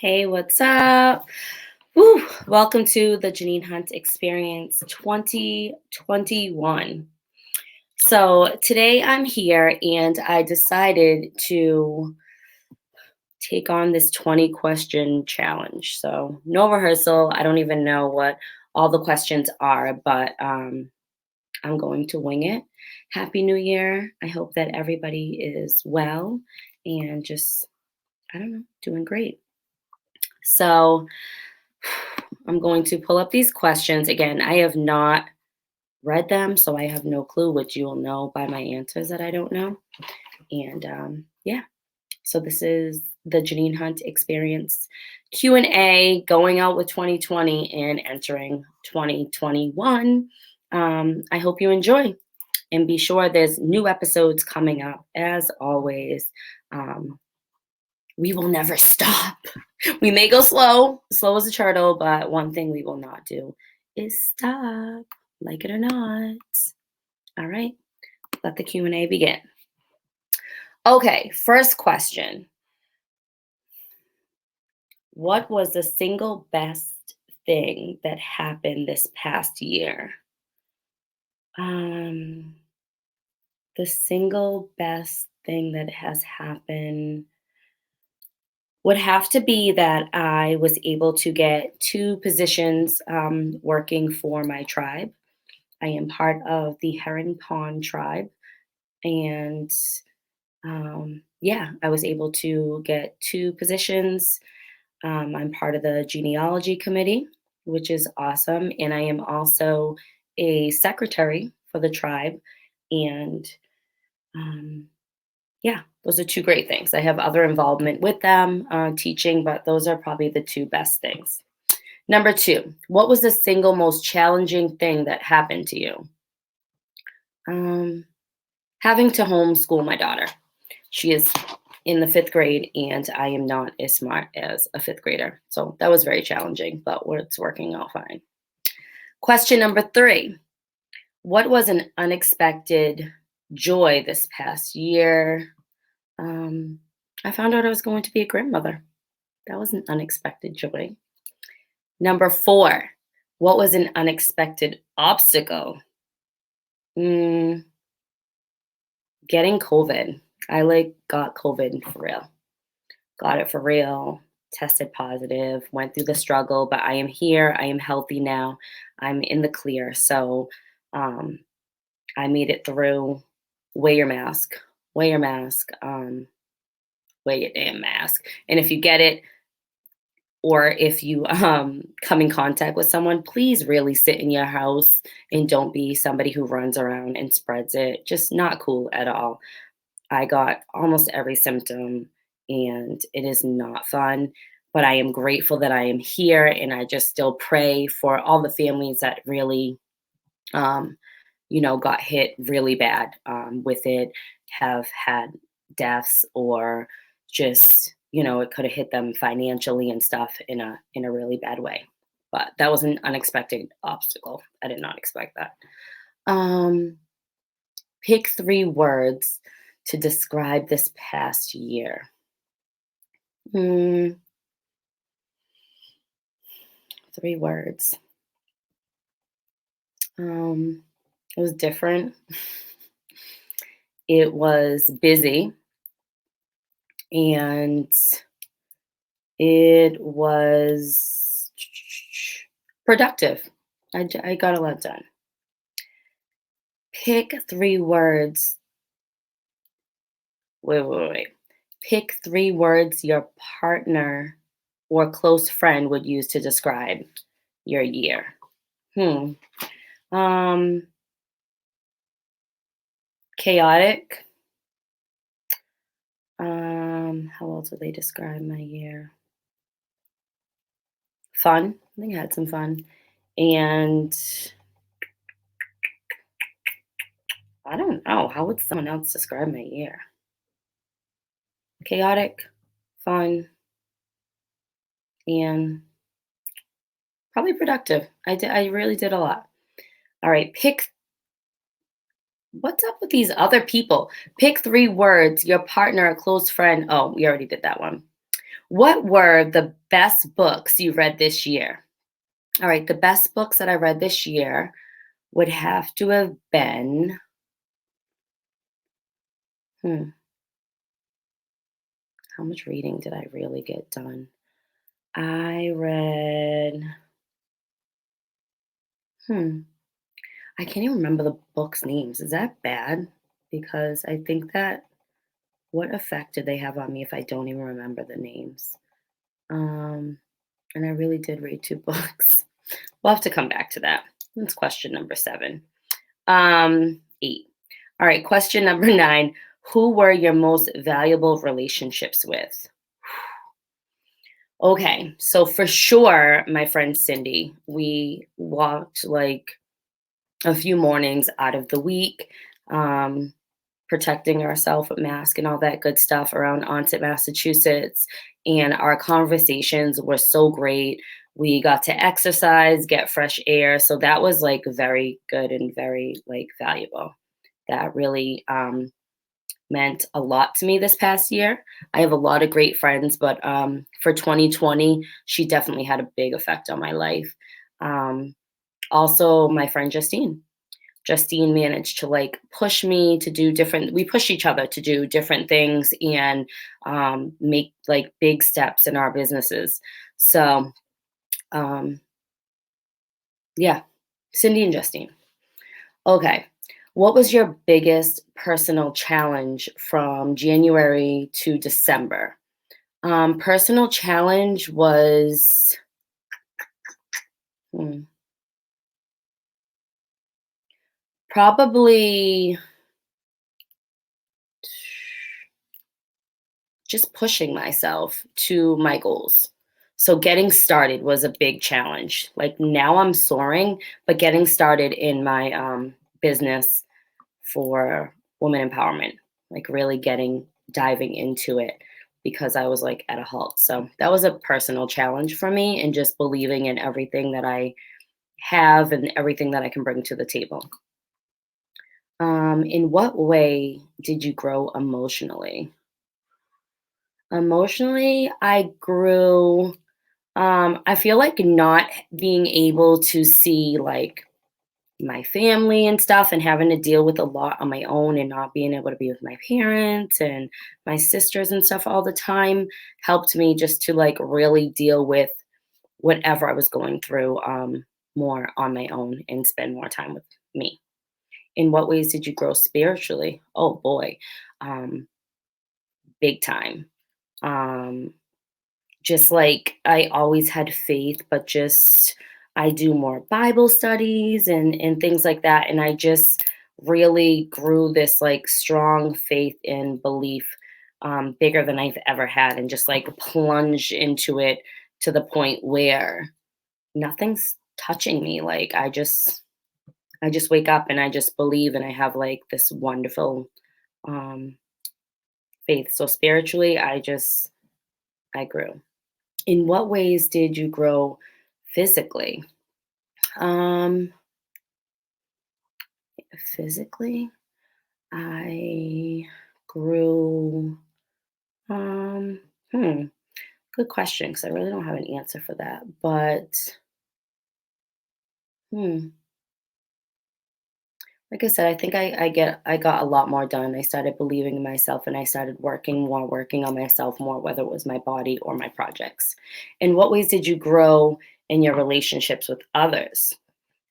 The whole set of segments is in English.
Hey, what's up? Woo, welcome to the Jeannine Hunt Experience 2021. So today I'm here and I decided to take on this 20 question challenge. So no rehearsal. I don't even know what all the questions are, but I'm going to wing it. Happy New Year. I hope that everybody is well and just, I don't know, doing great. So I'm going to pull up these questions. Again, I have not read them, so I have no clue, which you will know by my answers that I don't know. And yeah, so this is the Jeannine Hunt Experience Q&A, going out with 2020 and entering 2021. I hope you enjoy. And be sure there's new episodes coming up as always. Um, we will never stop. We may go slow as a turtle, but one thing we will not do is stop, like it or not. All right, let the Q&A begin. Okay, first question. What was the single best thing that happened this past year? Um, the single best thing that has happened would have to be that I was able to get two positions working for my tribe. I am part of the Heron Pond tribe. And yeah, I was able to get two positions. I'm part of the genealogy committee, which is awesome. And I am also a secretary for the tribe. And yeah, those are two great things. I have other involvement with them teaching, but those are probably the two best things. Number two, what was the single most challenging thing that happened to you? Having to homeschool my daughter. She is in the fifth grade, and I am not as smart as a fifth grader. So that was very challenging, but it's working out fine. Question number three, what was an unexpected joy this past year? I found out I was going to be a grandmother. That was an unexpected joy. Number four, what was an unexpected obstacle? Getting COVID. I got COVID for real. Got it for real. Tested positive. Went through the struggle, but I am here. I am healthy now. I'm in the clear. So I made it through. Wear your mask. Wear your mask. Wear your damn mask. And if you get it, or if you come in contact with someone, please really sit in your house and don't be somebody who runs around and spreads it. Just not cool at all. I got almost every symptom and it is not fun, but I am grateful that I am here, and I just still pray for all the families that really, um, got hit really bad with it, have had deaths, or just, it could have hit them financially and stuff in a really bad way. But that was an unexpected obstacle. I did not expect that. Um, Pick three words to describe this past year. Hmm, three words. It was different. It was busy, and it was productive. I got a lot done. Pick three words. Wait. Pick three words your partner or close friend would use to describe your year. Hmm. Um, Chaotic. How else would they describe my year? Fun. I think I had some fun. And I don't know. How would someone else describe my year? Chaotic, fun, and probably productive. I really did a lot. All right, what's up with these other people? Pick three words your partner, a close friend. Oh, we already did that one. What were the best books you read this year? All right, the best books that I read this year would have to have been, hmm, how much reading did I really get done? I read, hmm, I can't even remember the books' names. Is that bad? Because I think that what effect did they have on me if I don't even remember the names? Um, and I really did read two books. We'll have to come back to that. That's question number 7. 8. All right, question number 9. Who were your most valuable relationships with? Okay, so for sure, my friend Cindy, we walked like a few mornings out of the week, um, protecting ourselves with mask and all that good stuff around Onset, Massachusetts. And our conversations were so great. We got to exercise, get fresh air. So that was like very good and very like valuable. That really meant a lot to me this past year. I have a lot of great friends, but for 2020, she definitely had a big effect on my life. Um, Also, my friend Justine. Justine managed to like push me to do different, we push each other to do different things and make like big steps in our businesses. So, um, yeah, Cindy and Justine. Okay. What was your biggest personal challenge from January to December? Personal challenge was hmm, probably just pushing myself to my goals. So getting started was a big challenge. Like now I'm soaring, but getting started in my business for women empowerment, like really diving into it because I was like at a halt. So that was a personal challenge for me and just believing in everything that I have and everything that I can bring to the table. In what way did you grow emotionally? Emotionally, I grew. I feel like not being able to see like my family and stuff and having to deal with a lot on my own and not being able to be with my parents and my sisters and stuff all the time helped me just to like really deal with whatever I was going through more on my own and spend more time with me. In what ways did you grow spiritually? Oh boy, um, big time. Um, just like I always had faith, but just I do more Bible studies and things like that. And I just really grew this like strong faith and belief bigger than I've ever had, and just like plunge into it to the point where nothing's touching me. Like I just wake up and I just believe and I have like this wonderful um faith. So spiritually I grew. In what ways did you grow physically? Um, Physically, I grew. Um, hmm, Good question because I really don't have an answer for that. But hmm, like I said, I think I got a lot more done. I started believing in myself, and I started working on myself more, whether it was my body or my projects. In what ways did you grow in your relationships with others?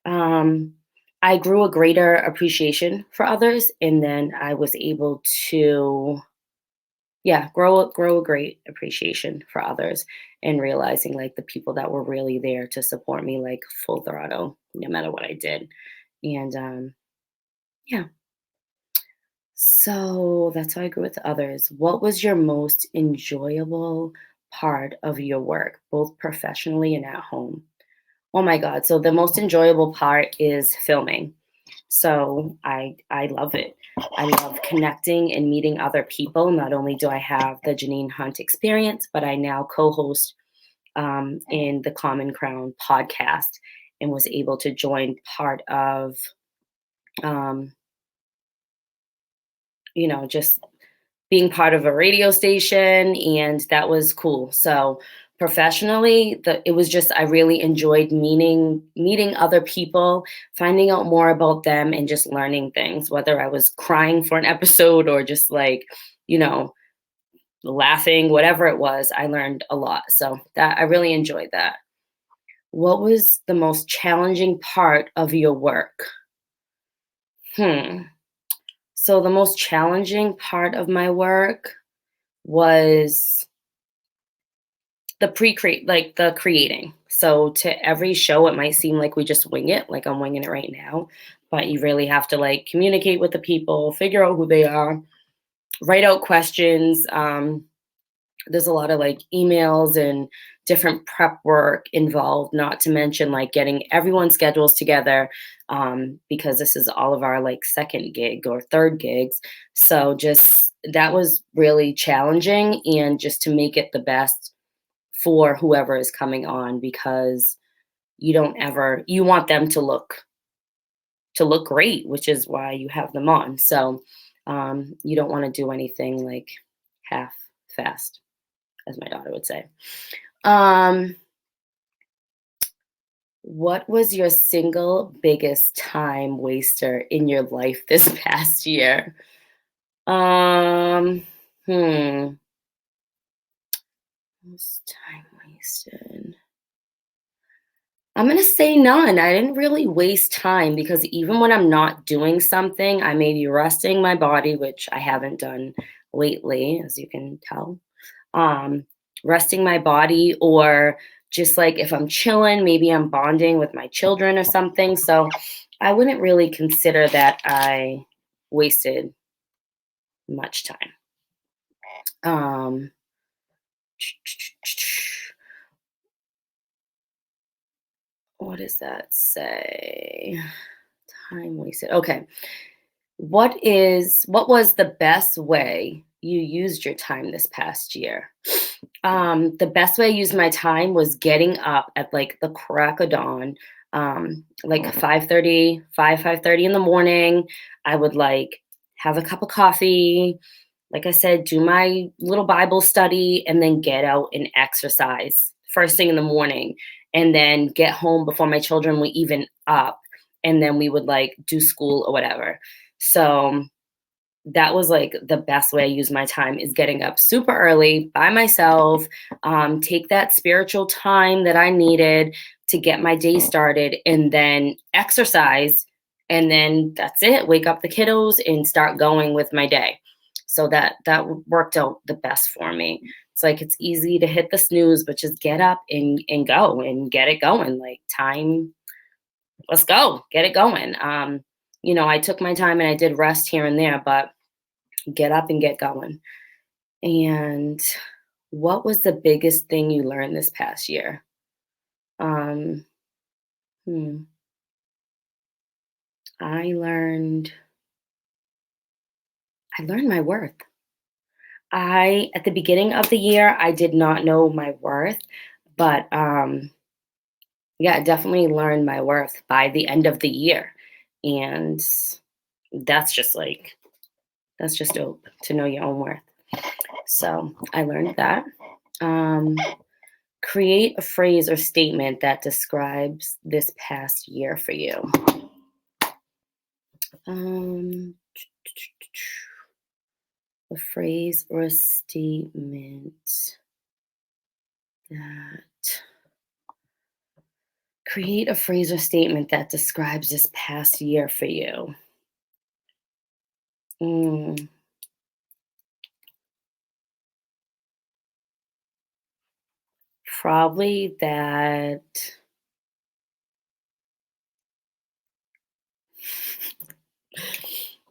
Um, I grew a greater appreciation for others, and then I was able to, yeah, grow a great appreciation for others, and realizing like the people that were really there to support me, like full throttle, no matter what I did, and yeah. So that's how I grew with others. What was your most enjoyable part of your work, both professionally and at home? Oh my God! So the most enjoyable part is filming. So I love it. I love connecting and meeting other people. Not only do I have the Jeannine Hunt experience, but I now co-host in the Common Crown podcast and was able to join part of, um, just being part of a radio station, and that was cool. So professionally, it was just I really enjoyed meeting other people, finding out more about them, and just learning things. Whether I was crying for an episode or just like, you know, laughing, whatever it was, I learned a lot. So that I really enjoyed that. What was the most challenging part of your work? Hmm. So the most challenging part of my work was the pre-create, like the creating. So to every show, it might seem like we just wing it, like I'm winging it right now, but you really have to like communicate with the people, figure out who they are, write out questions. There's a lot of like emails and different prep work involved, not to mention like getting everyone's schedules together, because this is all of our like second gig or third gigs. So just that was really challenging, and just to make it the best for whoever is coming on, because you want them to look great, which is why you have them on. So you don't want to do anything like half fast, as my daughter would say. Um, what was your single biggest time waster in your life this past year? Um, hmm, most time wasted. I'm gonna say none. I didn't really waste time, because even when I'm not doing something, I may be resting my body, which I haven't done lately, as you can tell. um, Resting my body, or just like if I'm chilling, maybe I'm bonding with my children or something. So I wouldn't really consider that I wasted much time. Um, what does that say? Time wasted. Okay. What was the best way you used your time this past year? The best way I used my time was getting up at like the crack of dawn, like 5:30 in the morning. I would like have a cup of coffee, like I said, do my little Bible study, and then get out and exercise first thing in the morning, and then get home before my children were even up, and then we would like do school or whatever. So that was like the best way I use my time, is getting up super early by myself, take that spiritual time that I needed to get my day started, and then exercise. And then that's it. Wake up the kiddos and start going with my day. So that worked out the best for me. It's like it's easy to hit the snooze, but just get up and go and get it going. Like time, let's go, get it going. I took my time and I did rest here and there, but get up and get going. And what was the biggest thing you learned this past year? Um, hmm, I learned I learned my worth. I At the beginning of the year, I did not know my worth, but yeah, I definitely learned my worth by the end of the year. And that's just like that's just dope to know your own worth. So I learned that. Um, Create a phrase or statement that describes this past year for you. Um, a phrase or a statement that create a phrase or statement that describes this past year for you. Mm, Probably that.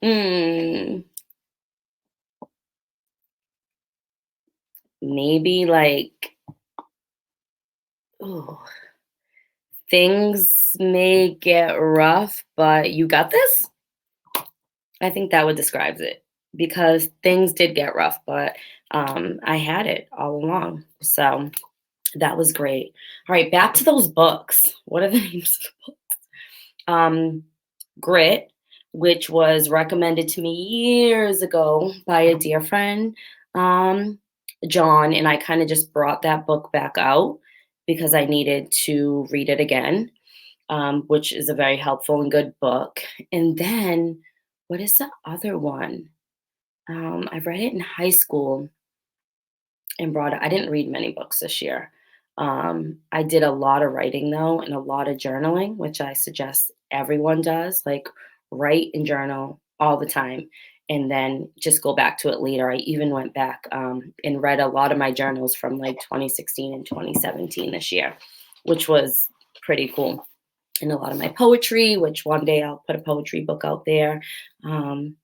Mm, Maybe like, oh, things may get rough, but you got this. I think that would describe it, because things did get rough, but I had it all along. So that was great. All right, back to those books. What are the names of the books? Grit, which was recommended to me years ago by a dear friend, um, John, and I kind of just brought that book back out because I needed to read it again, which is a very helpful and good book. And then, what is the other one? I read it in high school and brought it. I didn't read many books this year. I did a lot of writing though, and a lot of journaling, which I suggest everyone does. Like, write and journal all the time, and then just go back to it later. I even went back and read a lot of my journals from like 2016 and 2017 this year, which was pretty cool. And a lot of my poetry, which one day I'll put a poetry book out there. Um,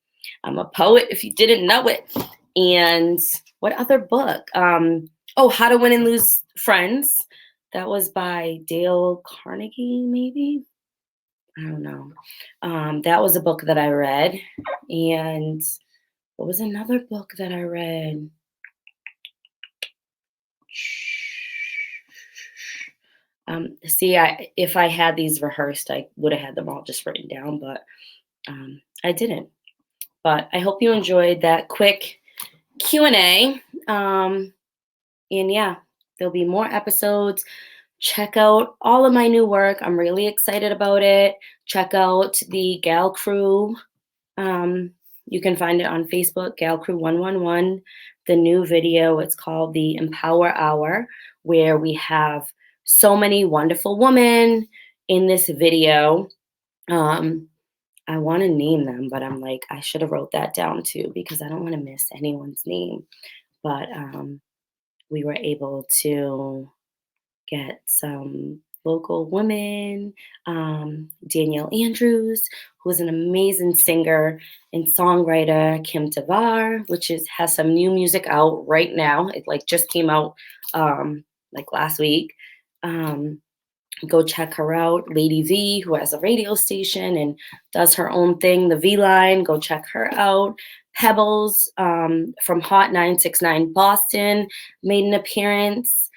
I'm a poet if you didn't know it. And what other book? Oh, How to Win and Lose Friends. That was by Dale Carnegie, maybe. I don't know. That was a book that I read. And what was another book that I read? See, if I had these rehearsed, I would have had them all just written down, but I didn't. But I hope you enjoyed that quick Q&A. And yeah, there'll be more episodes. Check out all of my new work. I'm really excited about it. Check out the Gal Crew. You can find it on Facebook, Gal Crew 111. The new video, it's called the Empower Hour, where we have so many wonderful women in this video. I want to name them, but I'm like, I should have wrote that down too because I don't want to miss anyone's name. But we were able to get some local women, Danielle Andrews, who is an amazing singer and songwriter, Kim Tavar, which has some new music out right now. It like just came out like last week. Go check her out. Lady V, who has a radio station and does her own thing, the V Line. Go check her out. Pebbles from Hot 969 Boston made an appearance.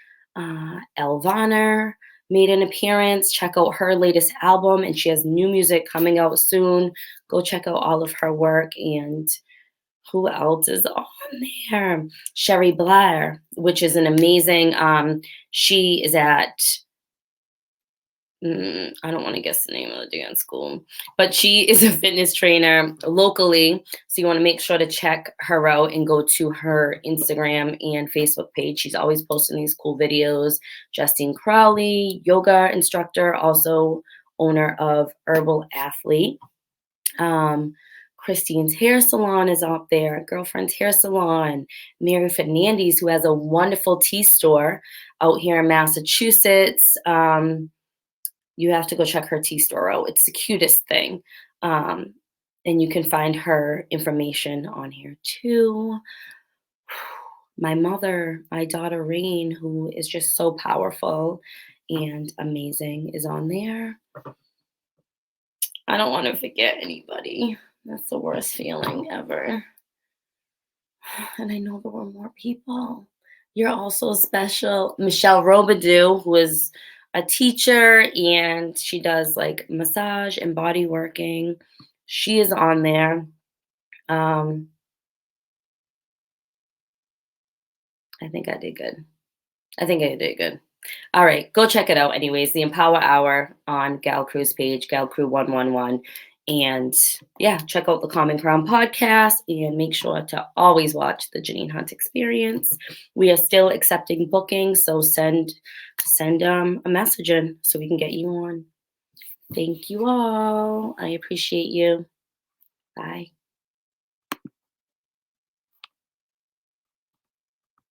Elvana made an appearance. Check out her latest album, and she has new music coming out soon. Go check out all of her work. And who else is on there? Sherry Blair, which is an amazing. She is at I don't want to guess the name of the dance school, but she is a fitness trainer locally. So you want to make sure to check her out and go to her Instagram and Facebook page. She's always posting these cool videos. Justine Crowley, yoga instructor, also owner of Herbal Athlete. Christine's Hair Salon is out there. Girlfriend's Hair Salon. Mary Fernandez, who has a wonderful tea store out here in Massachusetts. You have to go check her tea store out. It's the cutest thing. And you can find her information on here too. My mother, my daughter Rain, who is just so powerful and amazing, is on there. I don't want to forget anybody. That's the worst feeling ever. And I know there were more people. You're also special. Michelle Robidoux, who is a teacher and she does like massage and body working. She is on there. I think I did good. I think I did good. All right, go check it out anyways. The Empower Hour on Gal Crew's page, Gal Crew 111. And yeah, check out the Common Crown podcast and make sure to always watch the Jeannine Hunt Experience. We are still accepting bookings, so send a message in so we can get you on. Thank you all. I appreciate you. Bye.